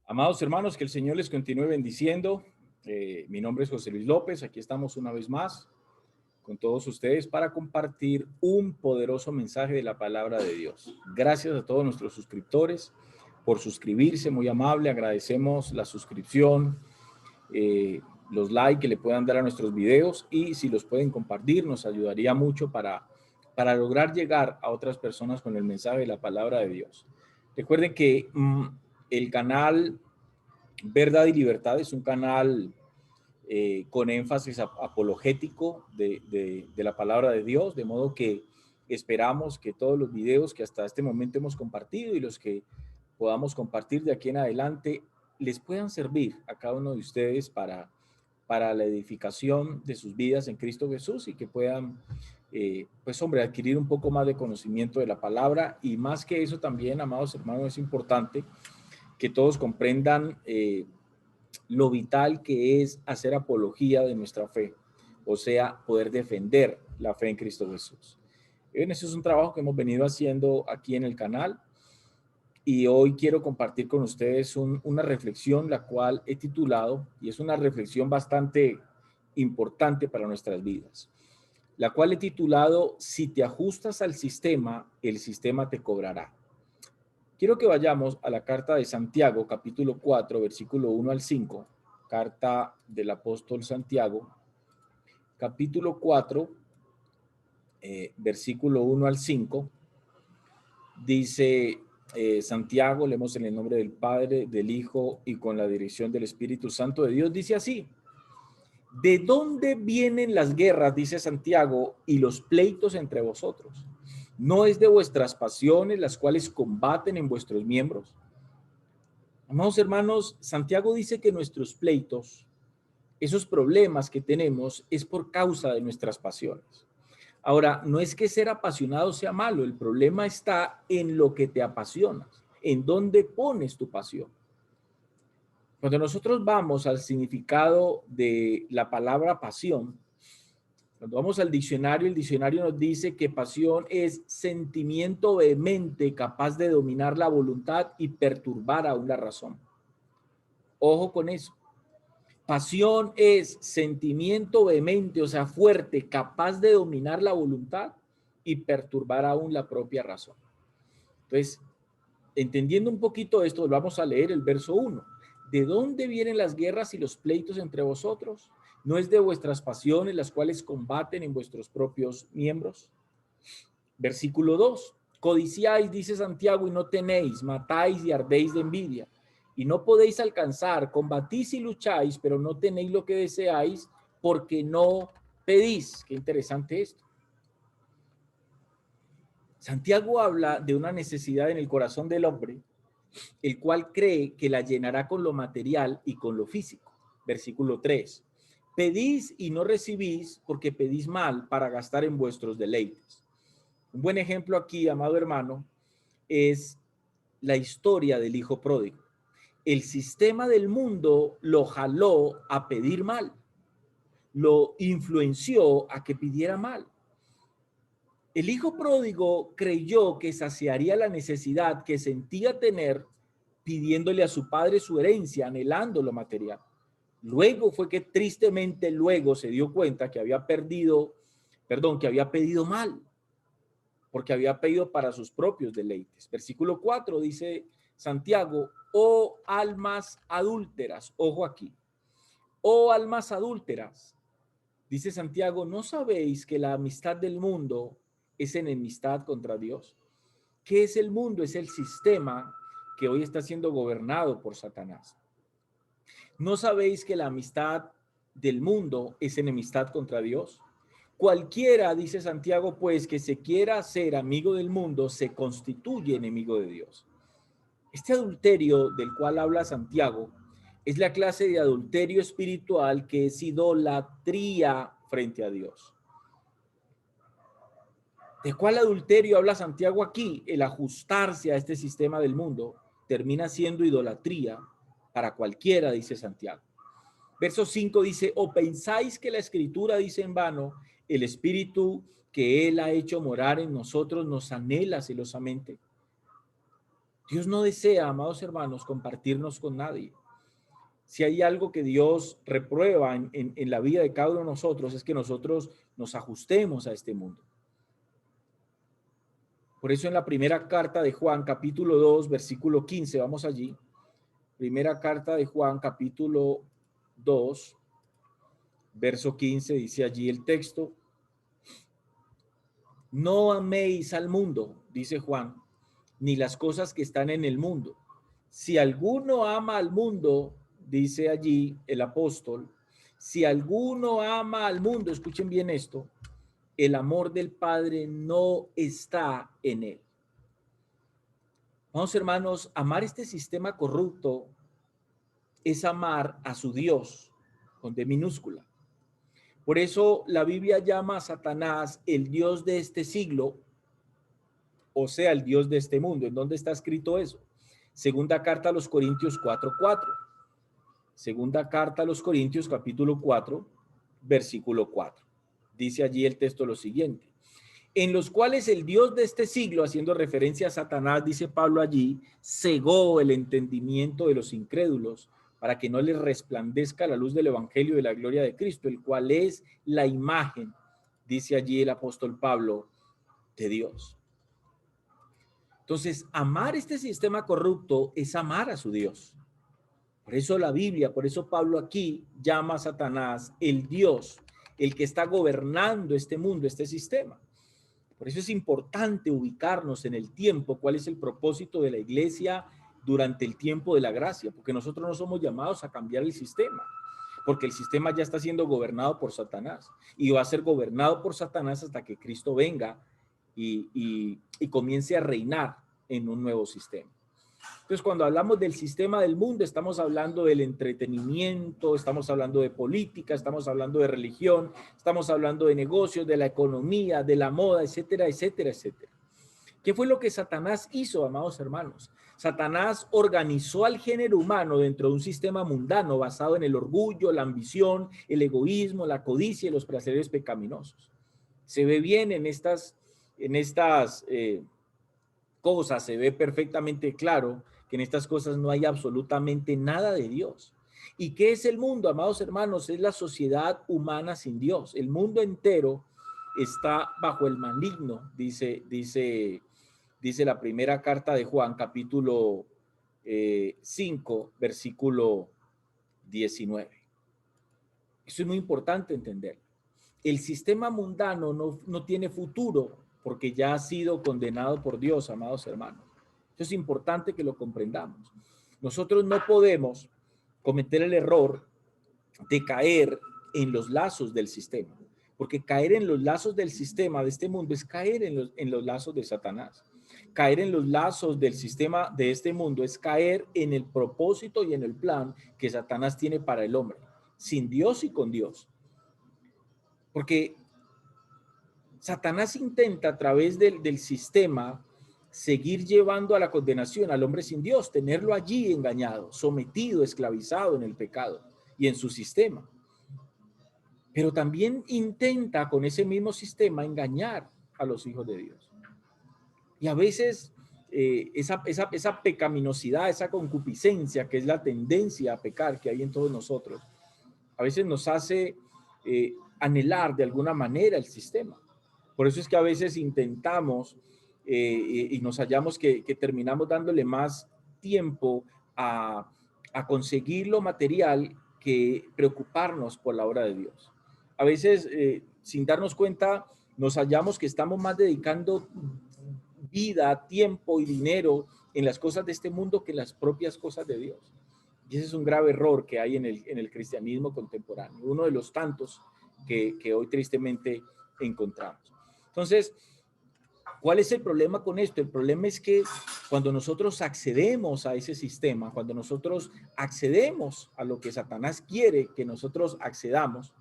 Amados hermanos, que el Señor les continúe bendiciendo. Mi nombre es José Luis López. Aquí estamos una vez más con todos ustedes para compartir un poderoso mensaje de la palabra de Dios. Gracias a todos nuestros suscriptores por suscribirse, muy amable. Agradecemos la suscripción, los likes que le puedan dar a nuestros videos y si los pueden compartir nos ayudaría mucho para lograr llegar a otras personas con el mensaje de la palabra de Dios. Recuerden que el canal Verdad y Libertad es un canal con énfasis apologético de la palabra de Dios, de modo que esperamos que todos los videos que hasta este momento hemos compartido y los que podamos compartir de aquí en adelante les puedan servir a cada uno de ustedes para la edificación de sus vidas en Cristo Jesús y que puedan, pues hombre, adquirir un poco más de conocimiento de la palabra y más que eso también, amados hermanos, es importante que todos comprendan lo vital que es hacer apología de nuestra fe, o sea, poder defender la fe en Cristo Jesús. Bien, eso es un trabajo que hemos venido haciendo aquí en el canal y hoy quiero compartir con ustedes una reflexión la cual he titulado, y es una reflexión bastante importante para nuestras vidas, la cual he titulado: si te ajustas al sistema, el sistema te cobrará. Quiero que vayamos a la carta de Santiago, capítulo 4, versículo 1 al 5, carta del apóstol Santiago, capítulo 4, versículo 1 al 5, dice Santiago, leemos en el nombre del Padre, del Hijo y con la dirección del Espíritu Santo de Dios, dice así: ¿de dónde vienen las guerras, dice Santiago, y los pleitos entre vosotros? ¿No es de vuestras pasiones las cuales combaten en vuestros miembros? Amados hermanos, Santiago dice que nuestros pleitos, esos problemas que tenemos, es por causa de nuestras pasiones. Ahora, no es que ser apasionado sea malo, el problema está en lo que te apasionas, en dónde pones tu pasión. Cuando nosotros vamos al significado de la palabra pasión, cuando vamos al diccionario, el diccionario nos dice que pasión es sentimiento vehemente capaz de dominar la voluntad y perturbar aún la razón. Ojo con eso. Pasión es sentimiento vehemente, o sea, fuerte, capaz de dominar la voluntad y perturbar aún la propia razón. Entonces, entendiendo un poquito esto, vamos a leer el verso 1. ¿De dónde vienen las guerras y los pleitos entre vosotros? ¿No es de vuestras pasiones las cuales combaten en vuestros propios miembros? Versículo 2. Codiciáis, dice Santiago, y no tenéis, matáis y ardéis de envidia, y no podéis alcanzar, combatís y lucháis, pero no tenéis lo que deseáis, porque no pedís. Qué interesante esto. Santiago habla de una necesidad en el corazón del hombre, el cual cree que la llenará con lo material y con lo físico. Versículo 3. Pedís y no recibís, porque pedís mal para gastar en vuestros deleites. Un buen ejemplo aquí, amado hermano, es la historia del hijo pródigo. El sistema del mundo lo jaló a pedir mal, lo influenció a que pidiera mal. El hijo pródigo creyó que saciaría la necesidad que sentía tener pidiéndole a su padre su herencia, anhelando lo material. Luego fue que tristemente luego se dio cuenta que había que había pedido mal, porque había pedido para sus propios deleites. Versículo 4 dice Santiago: oh almas adúlteras, ojo aquí, oh almas adúlteras, dice Santiago, ¿no sabéis que la amistad del mundo es enemistad contra Dios? ¿Qué es el mundo? Es el sistema que hoy está siendo gobernado por Satanás. ¿No sabéis que la amistad del mundo es enemistad contra Dios? Cualquiera, dice Santiago, pues, que se quiera hacer amigo del mundo, se constituye enemigo de Dios. Este adulterio del cual habla Santiago es la clase de adulterio espiritual que es idolatría frente a Dios. ¿De cuál adulterio habla Santiago aquí? El ajustarse a este sistema del mundo termina siendo idolatría para cualquiera, dice Santiago. Verso 5 dice: ¿o pensáis que la escritura dice en vano, el espíritu que él ha hecho morar en nosotros nos anhela celosamente? Dios no desea, amados hermanos, compartirnos con nadie. Si hay algo que Dios reprueba en la vida de cada uno de nosotros, es que nosotros nos ajustemos a este mundo. Por eso en la primera carta de Juan, capítulo 2, versículo 15, vamos allí. Primera carta de Juan, capítulo 2, verso 15, dice allí el texto: no améis al mundo, dice Juan, ni las cosas que están en el mundo. Si alguno ama al mundo, dice allí el apóstol, si alguno ama al mundo, escuchen bien esto, el amor del Padre no está en él. Vamos, hermanos, amar este sistema corrupto es amar a su Dios, con D minúscula. Por eso la Biblia llama a Satanás el Dios de este siglo, o sea, el Dios de este mundo. ¿En dónde está escrito eso? Segunda carta a los Corintios 4:4. Segunda carta a los Corintios, capítulo 4, versículo 4. Dice allí el texto lo siguiente: en los cuales el Dios de este siglo, haciendo referencia a Satanás, dice Pablo allí, cegó el entendimiento de los incrédulos para que no les resplandezca la luz del evangelio de la gloria de Cristo, el cual es la imagen, dice allí el apóstol Pablo, de Dios. Entonces, amar este sistema corrupto es amar a su Dios. Por eso la Biblia, por eso Pablo aquí llama a Satanás el Dios, el que está gobernando este mundo, este sistema. Por eso es importante ubicarnos en el tiempo, cuál es el propósito de la iglesia durante el tiempo de la gracia, porque nosotros no somos llamados a cambiar el sistema, porque el sistema ya está siendo gobernado por Satanás y va a ser gobernado por Satanás hasta que Cristo venga y comience a reinar en un nuevo sistema. Entonces, cuando hablamos del sistema del mundo, estamos hablando del entretenimiento, estamos hablando de política, estamos hablando de religión, estamos hablando de negocios, de la economía, de la moda, etcétera, etcétera, etcétera. ¿Qué fue lo que Satanás hizo, amados hermanos? Satanás organizó al género humano dentro de un sistema mundano basado en el orgullo, la ambición, el egoísmo, la codicia y los placeres pecaminosos. Se ve bien en estas cosas, se ve perfectamente claro que en estas cosas no hay absolutamente nada de Dios. ¿Y qué es el mundo, amados hermanos? Es la sociedad humana sin Dios. El mundo entero está bajo el maligno, dice la primera carta de Juan, capítulo 5, versículo 19. Eso es muy importante entender. El sistema mundano no tiene futuro porque ya ha sido condenado por Dios, amados hermanos. Eso es importante que lo comprendamos. Nosotros no podemos cometer el error de caer en los lazos del sistema, porque caer en los lazos del sistema de este mundo es caer en los lazos de Satanás. Caer en los lazos del sistema de este mundo es caer en el propósito y en el plan que Satanás tiene para el hombre, sin Dios y con Dios. Porque Satanás intenta a través del sistema seguir llevando a la condenación al hombre sin Dios, tenerlo allí engañado, sometido, esclavizado en el pecado y en su sistema. Pero también intenta con ese mismo sistema engañar a los hijos de Dios. Y a veces esa pecaminosidad, esa concupiscencia, que es la tendencia a pecar que hay en todos nosotros, a veces nos hace anhelar de alguna manera el sistema. Por eso es que a veces intentamos y nos hallamos que terminamos dándole más tiempo a conseguir lo material que preocuparnos por la obra de Dios. A veces, sin darnos cuenta, nos hallamos que estamos más dedicando vida, tiempo y dinero en las cosas de este mundo que en las propias cosas de Dios. Y ese es un grave error que hay en el cristianismo contemporáneo, uno de los tantos que hoy tristemente encontramos. Entonces, ¿cuál es el problema con esto? El problema es que cuando nosotros accedemos a ese sistema, cuando nosotros accedemos a lo que Satanás quiere que nosotros accedamos,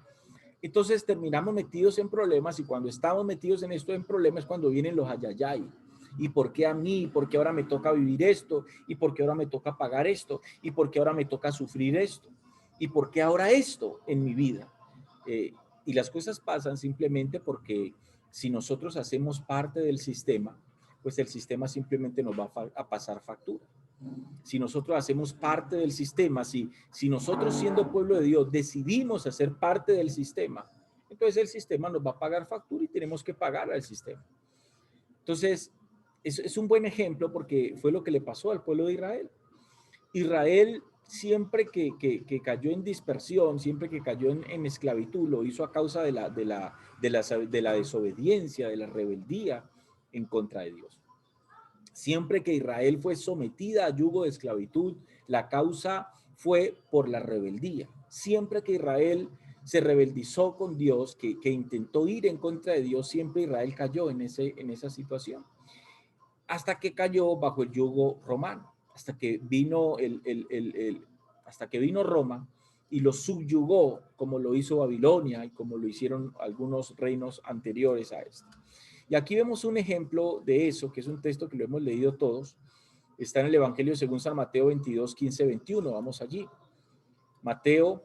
entonces terminamos metidos en problemas, y cuando estamos metidos en esto en problemas, cuando vienen los ayayay. ¿Y por qué a mí? ¿Por qué ahora me toca vivir esto? ¿Y por qué ahora me toca pagar esto? ¿Y por qué ahora me toca sufrir esto? ¿Y por qué ahora esto en mi vida? Y las cosas pasan simplemente porque si nosotros hacemos parte del sistema, pues el sistema simplemente nos va a pasar factura. Si nosotros hacemos parte del sistema, si nosotros siendo pueblo de Dios decidimos hacer parte del sistema, entonces el sistema nos va a pagar factura y tenemos que pagar al sistema. Entonces, es un buen ejemplo porque fue lo que le pasó al pueblo de Israel. Israel siempre que cayó en dispersión, siempre que cayó en esclavitud, lo hizo a causa de la desobediencia, de la rebeldía en contra de Dios. Siempre que Israel fue sometida a yugo de esclavitud, la causa fue por la rebeldía. Siempre que Israel se rebeldizó con Dios, que intentó ir en contra de Dios, siempre Israel cayó en esa situación. Hasta que cayó bajo el yugo romano, hasta que vino hasta que vino Roma y lo subyugó, como lo hizo Babilonia y como lo hicieron algunos reinos anteriores a este. Y aquí vemos un ejemplo de eso, que es un texto que lo hemos leído todos. Está en el Evangelio según San Mateo 22, 15, 21. Vamos allí. Mateo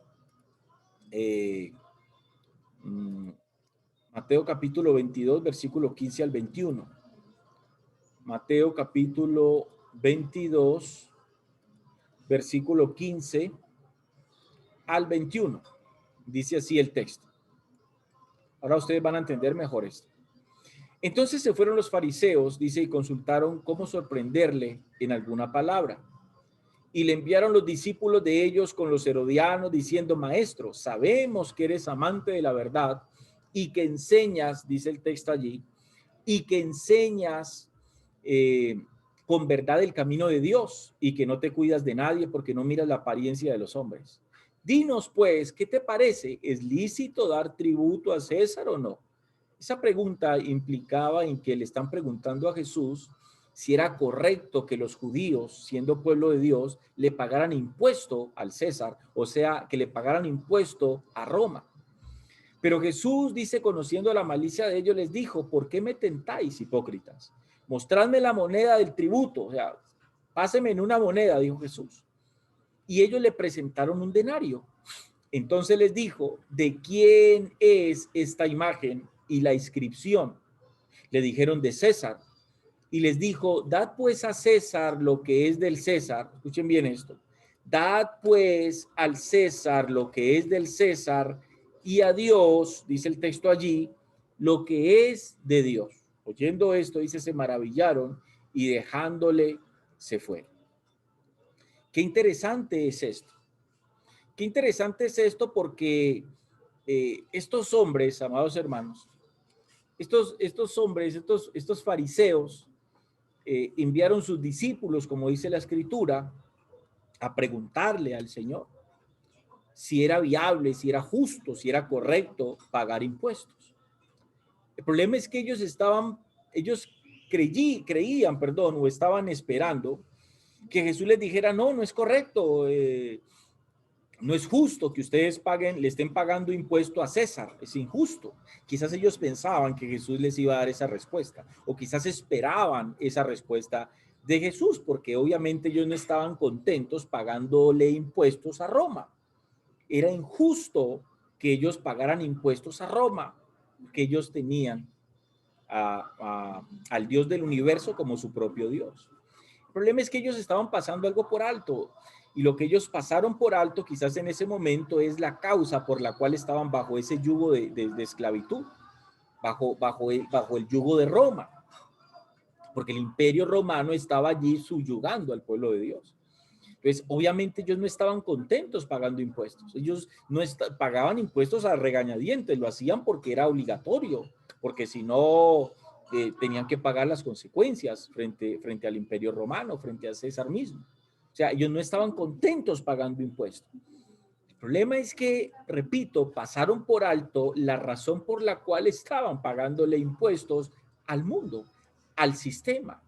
capítulo 22, versículo 15 al 21. Mateo capítulo 22, versículo 15 al 21. Dice así el texto. Ahora ustedes van a entender mejor esto. Entonces se fueron los fariseos, dice, y consultaron cómo sorprenderle en alguna palabra. Y le enviaron los discípulos de ellos con los herodianos, diciendo: Maestro, sabemos que eres amante de la verdad y que enseñas, dice el texto allí, y que enseñas con verdad el camino de Dios y que no te cuidas de nadie porque no miras la apariencia de los hombres. Dinos, pues, ¿qué te parece? ¿Es lícito dar tributo a César o no? Esa pregunta implicaba en que le están preguntando a Jesús si era correcto que los judíos, siendo pueblo de Dios, le pagaran impuesto al César, o sea, que le pagaran impuesto a Roma. Pero Jesús dice, conociendo la malicia de ellos, les dijo: ¿por qué me tentáis, hipócritas? Mostradme la moneda del tributo, o sea, páseme en una moneda, dijo Jesús. Y ellos le presentaron un denario. Entonces les dijo: ¿de quién es esta imagen y la inscripción? Le dijeron: de César. Y les dijo: dad pues a César lo que es del César. Escuchen bien esto. Dad pues al César lo que es del César, y a Dios, dice el texto allí, lo que es de Dios. Oyendo esto, dice, se maravillaron y dejándole se fueron. Qué interesante es esto. Qué interesante es esto porque estos hombres, amados hermanos, estos hombres, estos fariseos, enviaron sus discípulos, como dice la escritura, a preguntarle al Señor si era viable, si era justo, si era correcto pagar impuestos. El problema es que ellos creían, o estaban esperando que Jesús les dijera: no, no es correcto, no es justo que ustedes le estén pagando impuesto a César, es injusto. Quizás ellos pensaban que Jesús les iba a dar esa respuesta, o quizás esperaban esa respuesta de Jesús, porque obviamente ellos no estaban contentos pagándole impuestos a Roma. Era injusto que ellos pagaran impuestos a Roma, que ellos tenían al Dios del universo como su propio Dios. El problema es que ellos estaban pasando algo por alto, y lo que ellos pasaron por alto quizás en ese momento es la causa por la cual estaban bajo ese yugo de esclavitud, bajo el yugo de Roma, porque el imperio romano estaba allí subyugando al pueblo de Dios. Entonces, obviamente ellos no estaban contentos pagando impuestos. Ellos no pagaban impuestos a regañadientes, lo hacían porque era obligatorio, porque si no, tenían que pagar las consecuencias frente al imperio romano, frente a César mismo. O sea, ellos no estaban contentos pagando impuestos. El problema es que, repito, pasaron por alto la razón por la cual estaban pagándole impuestos al mundo, al sistema.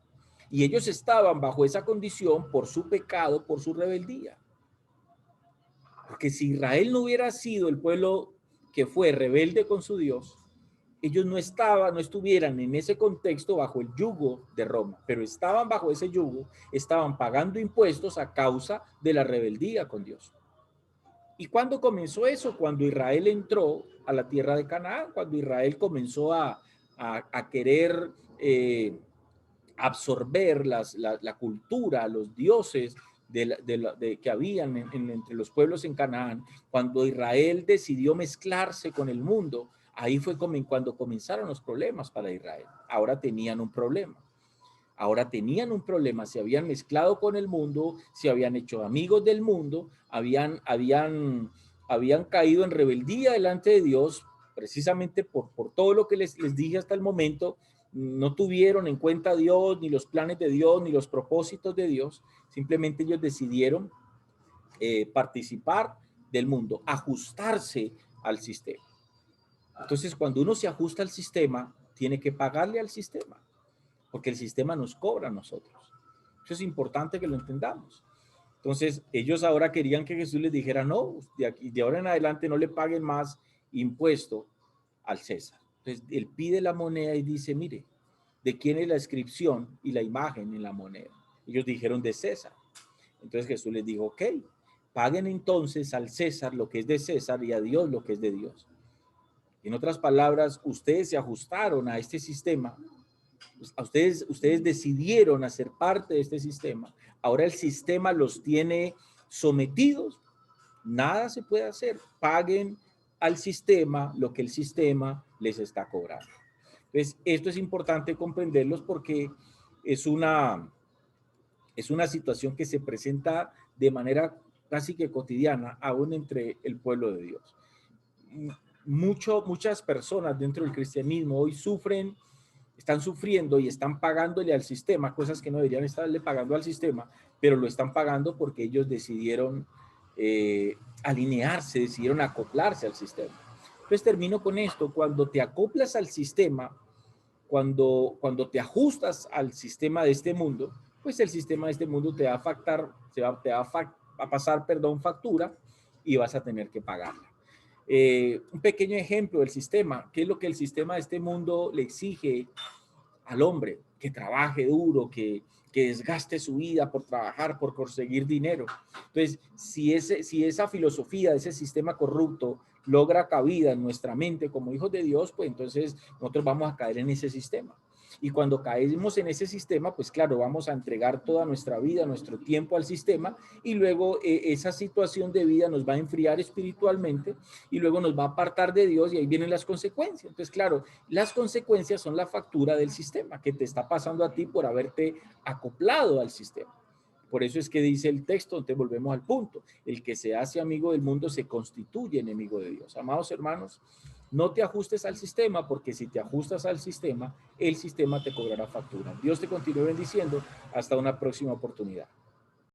Y ellos estaban bajo esa condición por su pecado, por su rebeldía. Porque si Israel no hubiera sido el pueblo que fue rebelde con su Dios, ellos no estuvieran en ese contexto bajo el yugo de Roma, pero estaban bajo ese yugo, estaban pagando impuestos a causa de la rebeldía con Dios. ¿Y cuándo comenzó eso? Cuando Israel entró a la tierra de Canaán, cuando Israel comenzó a querer absorber la cultura, los dioses que habían entre los pueblos en Canaán. Cuando Israel decidió mezclarse con el mundo, ahí fue cuando comenzaron los problemas para Israel. Ahora tenían un problema. Se habían mezclado con el mundo, se habían hecho amigos del mundo, habían caído en rebeldía delante de Dios, precisamente por todo lo que les dije hasta el momento. No tuvieron en cuenta a Dios, ni los planes de Dios, ni los propósitos de Dios. Simplemente ellos decidieron participar del mundo, ajustarse al sistema. Entonces, cuando uno se ajusta al sistema, tiene que pagarle al sistema, porque el sistema nos cobra a nosotros. Eso es importante que lo entendamos. Entonces, ellos ahora querían que Jesús les dijera, no, de ahora en adelante no le paguen más impuesto al César. Entonces, él pide la moneda y dice, mire, ¿de quién es la inscripción y la imagen en la moneda? Ellos dijeron, de César. Entonces Jesús les dijo, ok, paguen entonces al César lo que es de César y a Dios lo que es de Dios. En otras palabras, ustedes se ajustaron a este sistema, ustedes decidieron hacer parte de este sistema. Ahora el sistema los tiene sometidos, nada se puede hacer. Paguen al sistema lo que el sistema les está cobrando. Entonces, esto es importante comprenderlos porque es una situación que se presenta de manera casi que cotidiana, aún entre el pueblo de Dios. Muchas personas dentro del cristianismo hoy están sufriendo y están pagándole al sistema cosas que no deberían estarle pagando al sistema, pero lo están pagando porque ellos decidieron alinearse, decidieron acoplarse al sistema. Entonces termino con esto: cuando te acoplas al sistema, cuando te ajustas al sistema de este mundo, pues el sistema de este mundo te va a pasar factura y vas a tener que pagarla. Un pequeño ejemplo del sistema. ¿Qué es lo que el sistema de este mundo le exige al hombre? Que trabaje duro, que desgaste su vida por trabajar, por conseguir dinero. Entonces, si esa filosofía de ese sistema corrupto logra cabida en nuestra mente como hijos de Dios, pues entonces nosotros vamos a caer en ese sistema. Y cuando caemos en ese sistema, pues claro, vamos a entregar toda nuestra vida, nuestro tiempo al sistema, y luego esa situación de vida nos va a enfriar espiritualmente y luego nos va a apartar de Dios, y ahí vienen las consecuencias. Entonces, claro, las consecuencias son la factura del sistema que te está pasando a ti por haberte acoplado al sistema. Por eso es que dice el texto, entonces volvemos al punto: el que se hace amigo del mundo se constituye enemigo de Dios. Amados hermanos, no te ajustes al sistema, porque si te ajustas al sistema, el sistema te cobrará factura. Dios te continúe bendiciendo. Hasta una próxima oportunidad.